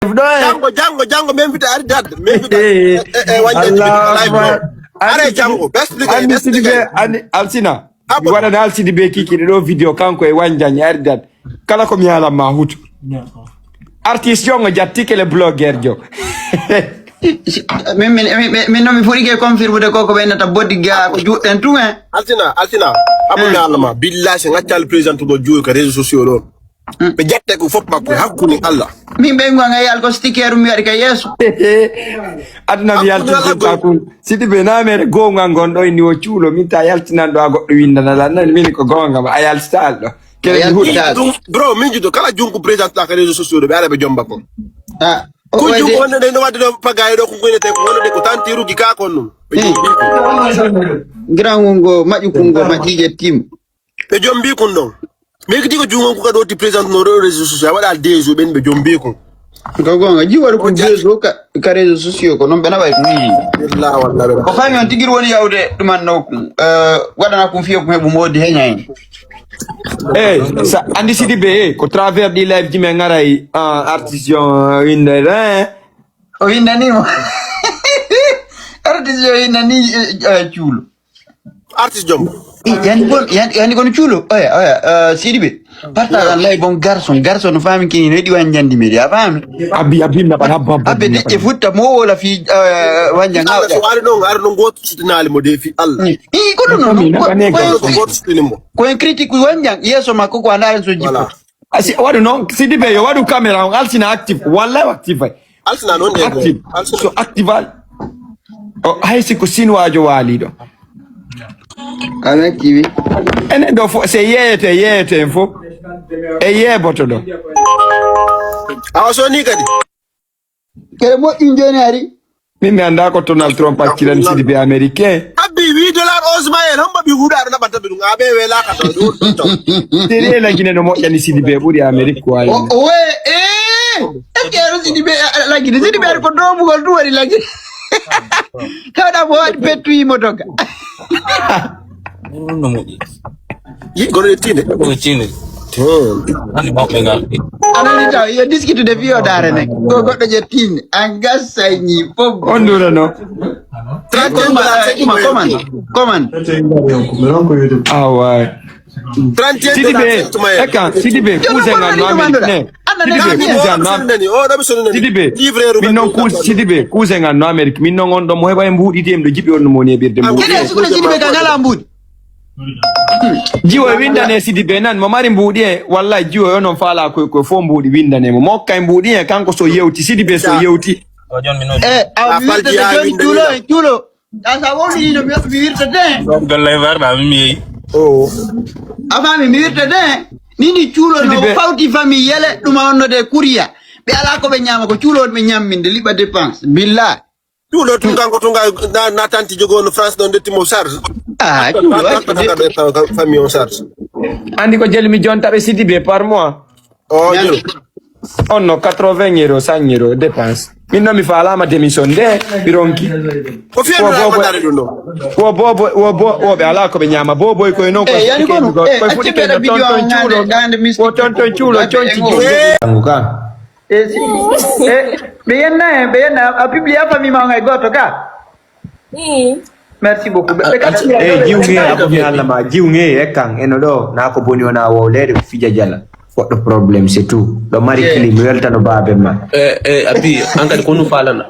Jango memfita ari dad memfita wajja live are jango best ani alsina wala na alsidi be kiki do video kanko e wanja nyari dad kala ko mi ala ma hutu artiste jongo jattike le blogger jo min no mi furi ke confirmer ko ko benata bodyga ko judden tumen alsina abul alama billahi ngaccal president do joy ko réseaux sociaux don be jatte ko fop makko hakkuni Allah min be ngo ngay al ko sticker mi wadi ka yeso aduna mi yalti ko sidi be na mere go ngon do ni o chulo min ta yaltinan do goddo windana la nan min ko gonga ba ayal stal do bro min judo kala junku president la ka réseaux sociaux do be ala be jomba ko ko junku wonde de no wadde do pagay do ko gonete ko wonde ko tantiru gi ka kon grand ngo maju kungo majije tim be jombi kun don mais que digo jungo ko do ti président no réseaux sociaux wala des jours ben be jombi ko gonga ji waru ko réseaux ka réseaux sociaux ko non bena bay wallahi wallahi ko fami on tigir woni yawde dum man no wadana ko fiyo ko hebu modi heñay ça andi sidi be ko travers di live di me ngaray artisan indere o indani mo artisan indani chulo artiste jom yani kono chulo sidibe partage lay bon garçon fami kini ne di wanjandi mi ya fami abi na bana abbe de futta mo wala fi wanja ngaw so ar no goto sutinali mo defi Allah ko non goto sutinimo ko en critique wanja yeso makko ko andare so jippo asi wadu non sidibe yo wadu camera on alsina active wallahi active alsina non de active so active o haysi ko sinwajo walido ala kiwi ene do fo se yete fo e boto do awaso ni kadi kere mo ingeniari mimi anda ko Donald Trump akiran sidi be américain abi $8 osmael hamba bi hudar na batabe ngabe wela ka do tere la gine no mo yani sidi be buri amerique ko ay we kero sidi be la gine sidi be ko do bu gol duwari la gine kada mo wadi petui motoka no mo yi gore tine ko chine ani ba menga anani taw yo discuter de vio dare nek go goddo je tin angas sayni pop ondura no comment awa Sidibe kuzenga no americain Sidibe kuzenga no americain min non on do mo heba mbudi dem do jibi on mo ne birde mbudi Sidibe ka ngala mbudi jiwo windane Sidibe nan mo mari mbudi e wallahi jiwo yo non fala ko fo mbudi windane mo mokka mbudi e kanko so yewti Sidibe so yewti chulo asa woni no mi wirta de gallay warda mi afami mi wirta de nini chulo no fawti famille yele dum wonnode courrier be ala ko be nyama ko chulo be nyamminde liba dépense billah chulo tunga na tanti jogo no France don detimo charge chulo famille on charge andi ko jelmi jonta be Sidibe par mois on no 80 euro 100 euro dépense min no mi fala ma démission de bironki ko fiendo na mandare do wo be ala ko be nyama bobo ko non ko ko futi ke tonton chulo chonchi ka be yenna a publier famille ma ngay goto ka merci beaucoup jiwnge abumi alla ma jiwnge e kan eno do na ko boni wona wo lede fija jala foddo problème c'est tout do mari clim weltano babe ma abi ankadi ko nu falana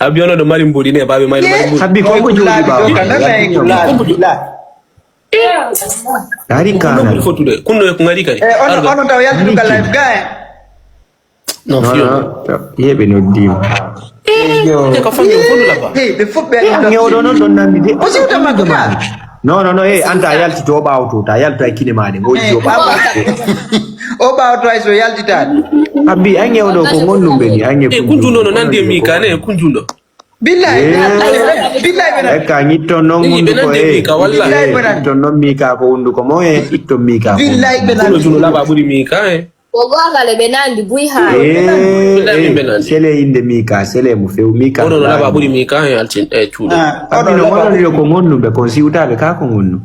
abi ono do mari mbodi ne babe mari mbodi abi ko jodi ba dari kana fotude kunno ko ngari kadi ono taw yaltu ka live guy no fio yebe no dim ko fangi fondo la ba be fobbe ngewodo non don nambi de o si utama ko ka no anta yalti to bawto ta yalto ay kine made ngoji o baba o bawto ay so yalti ta abi angewdo ko ngonnumbe ni ange kunjundo no nande mi kane kunjundo billahi e ka nyito non mundu ko to non mi ka ko undu ko moye itto mi ka billahi kuno juno la ba buri mi ka Ogoga le benandi buiha. Sele inde mika, sele mu feu mika. Ono la ba buri mika altin chulo. Abi no mono yo ko ngonu be ko si utabe ka ko ngonu.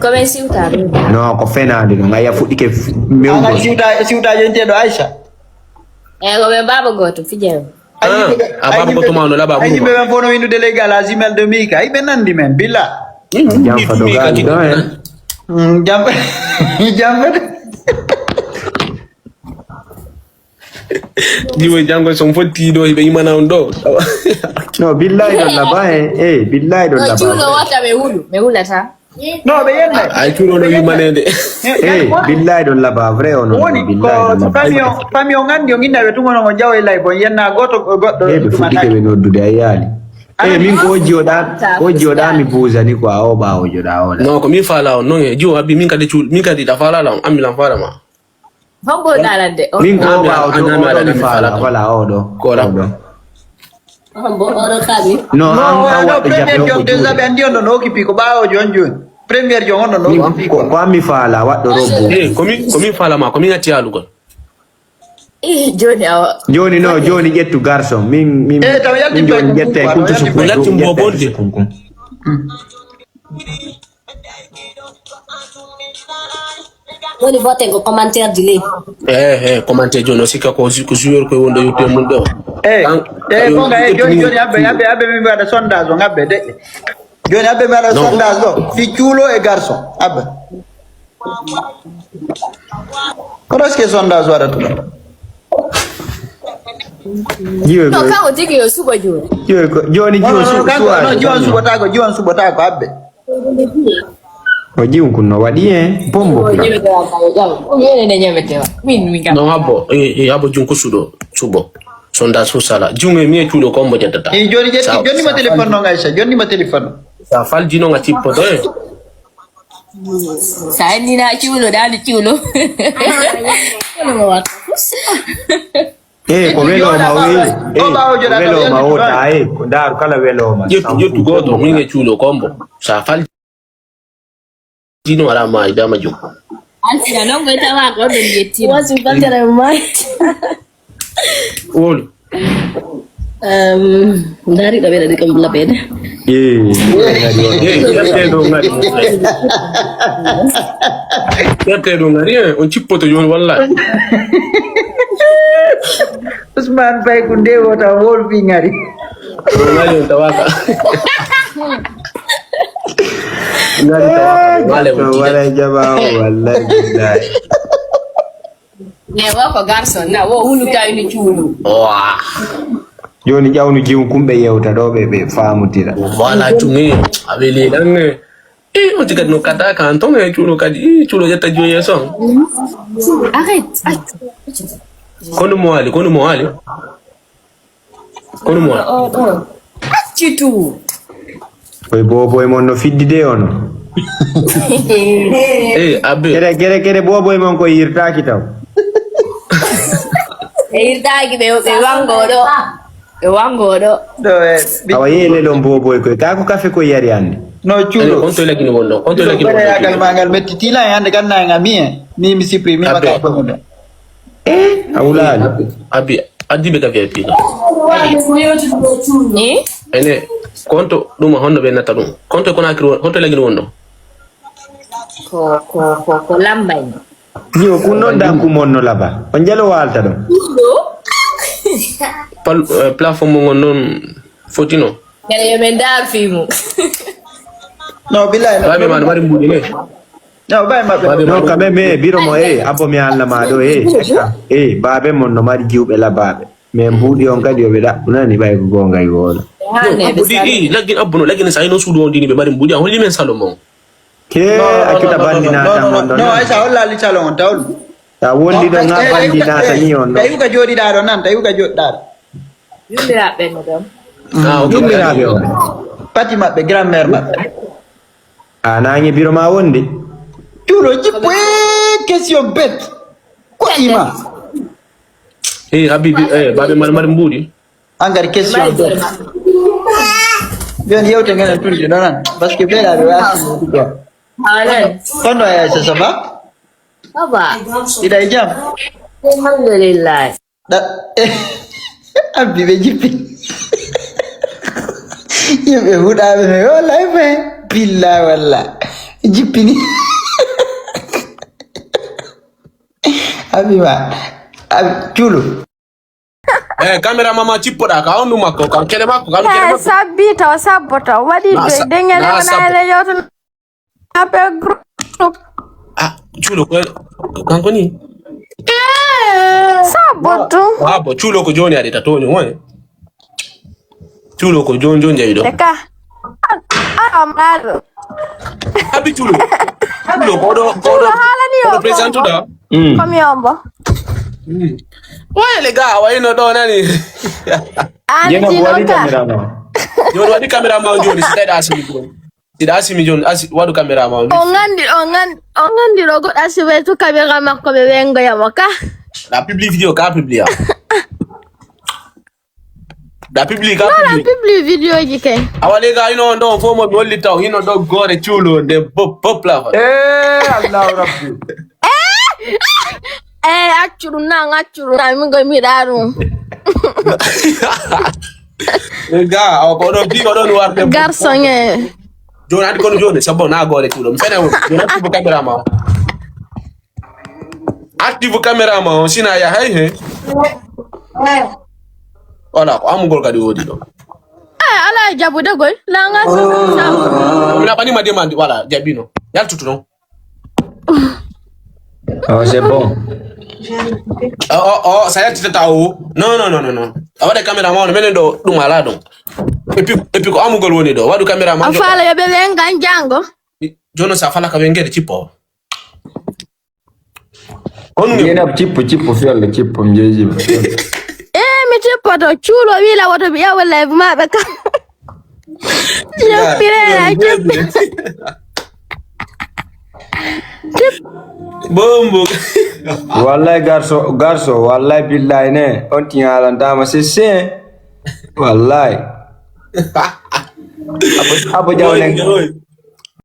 Come siuta. No, ko fenade no ngaya fudi ke mew. Anga siuta jente do Aisha. Come baba goto fijelo. Ababa ko tumano la babu. Ayi be fono windu de legal azimel de mika. Ay be nandi men billa. Jam fa do gal do Jam jam. Diwe jango son foti do be imana ndo. No, billahi don la ba billahi don la ba. Chulo wata mehula ta. No be yenda. Ay chulo no imane de. Billahi don la ba vrai on Woni billahi. ko famio ngandi nginda be tungono ngo jaw lay bon yenna goto goddo Be fudi ke be noddude ayali. Min ko joda mi buza ni ko aoba o joda ona. No ko mi fala on no jo abi min kadi chul min kadi da fala la am lan fala ma. Hongo dalande. Min ko ba o do mi fala wala odo. Ko la. Hongo oro kabi. No, no premier jong de zabe andi on no kipi ko ba o jonjon. Premier jong on no kipi ko. Ko mi fala waddo robo. Ko mi fala ma ko mi ngati alu ko. Joni no Joni gettu garson min taw yalti Joni jette kuntu su ko latti mo bonde. Woni vote ko commentaire dile. Commentaire jono sika ko joueur ko wonde yote mun do. Bonga Joni abe mi bada sondage on abbe de. Joni abe mi bada sondage do fi chulo e garson abbe. Kono ske sondage wada to. No ka otiki yo subo jo. Joni Jiwan subo tako abbe. Oji unkuno wadi pombo. Yene ne nyemetewa. Minga. No abo junku subo. Sonda susala. Junge mie chulo kombo jatata. Joni ma telephone no Aisha, Joni ma telephone. Sa fal dino ngati poto Sa ni na chulo dali chulo. Ko welo mawi. Welo maota ko daru kala welo ma. Yetu goto minge chulo kombo. Sa fal dino ara mai dama jo. Anzi na nongo itawa ko ndo yeti. Wasi mpatera mai. Wol. Dari da beda di kambla beda. Yete do ngari on cippoto yon wallahi. Usman Pai kunde wota wol fi ngari. Ngari on tawaka. Ngari tawaka. Wala jaba wallahi. Ne wako garson na wo hulu tayi ni chulo. Wah. Joni jawnu jiw kumbe yewta do be famutira. Wala tungi abeli danne. On dirait no kata kan ton chulo kadi chulo jata joye son. Arrête. Kono mo ali. Chitu. Koy bobo e monno fiddide ono. Abe. Kere bobo e mon ko yirtaaki taw. Irtaaki be wangodo. Awa yele don bobo e ko ka ko kafe ko yari ande. No chulo. Konto lagi ni wono. Yagal mangal metitila yande kanna ngamie. Mimi siprimi maka ko. Awulali. Abi adibe ka VIP. Ni? Ene konto duma honno be nata dum. Konto ko nakiro konto lagi ni wono. Ko lambay. Yo kuno da ku monno laba. On jalo walta do. Platform mo non fotino. Kaya yemendar fimu. No billahi. Babe man mari mbudi ne. No bay mabbe. No kameme biro mo abo mi alla ma do babe mon no mari jiwbe la babe. Me mbudi on kadi obeda unani bay ko gonga yona. Mbudi lagi abuno lagi sa ino sudu on dini be mari mbudi on limen salomo. Ke akita bandina ta mon do. No Aisha holla li salon tawl. Ta wondi do nga bandina ta ni on. Tayu ka jodi da do nan tayu ka jodi da. Yundira be no dum. Yundira be on. Pati mabbe grand-mère mabbe. Nangi biro ma wondi. Turo jipwe question bête. Quoi ima? Habibi babe mari mbudi. Angari question bête. Bien yewte ngene tulje non parce que bela do wasi. Alan. Kono ya ça va? Baba. Ida jam. Alhamdulillah. Abi be jipi. Yebe huda be wallahi be billah wallah. jippini Habiba Chulo camera mama chippo da ka onu makko kan kele makko kan kele makko sabita o sabbota waɗi ɗo dengele wonale yewto ape groupe chulo ko kanko ni sabboto bo chulo ko joni ade tatoni woni chulo ko jon jayi do eka amaro abi chulo ko do halani o present da komi ombo Why le ga wa ino do nani Jena wadi cameraman. Jon wadi cameraman joni sida asimi jon wadu cameraman ongandi rogo asibe tu kamera makko be wengo yamaka la public video ka publia da public ka la public video jike awale ga ino ndo fo mo wolli taw ino do gore chulo de pop la Allah rabbi. Achuru na mingo miraru ga aw ko do bi ko do war de garçon jon adi kono joni sabo na gore chulo mfene jon active cameraman active cameraman sina ya hay he wala ko amugol kadi wodi do ala jabu de goy la nga mina bani ma demande wala jabino yal tutu non Oh, c'est bon. Saya tidak tahu. No. Awade cameraman menen do dum ala don. Et puis ko amugol woni do. Wadu cameraman. Afala yo be wenga njango. Jono sa fala ka wengede cipo. Onu Yena chipu fiole chipu mjeji. Mi cipo to chulo wila woto biya wala ma be ka. Yo pire Bombo. Wallahi garso wallahi billahi ne on tiala ndama c'est wallahi. Apo jawle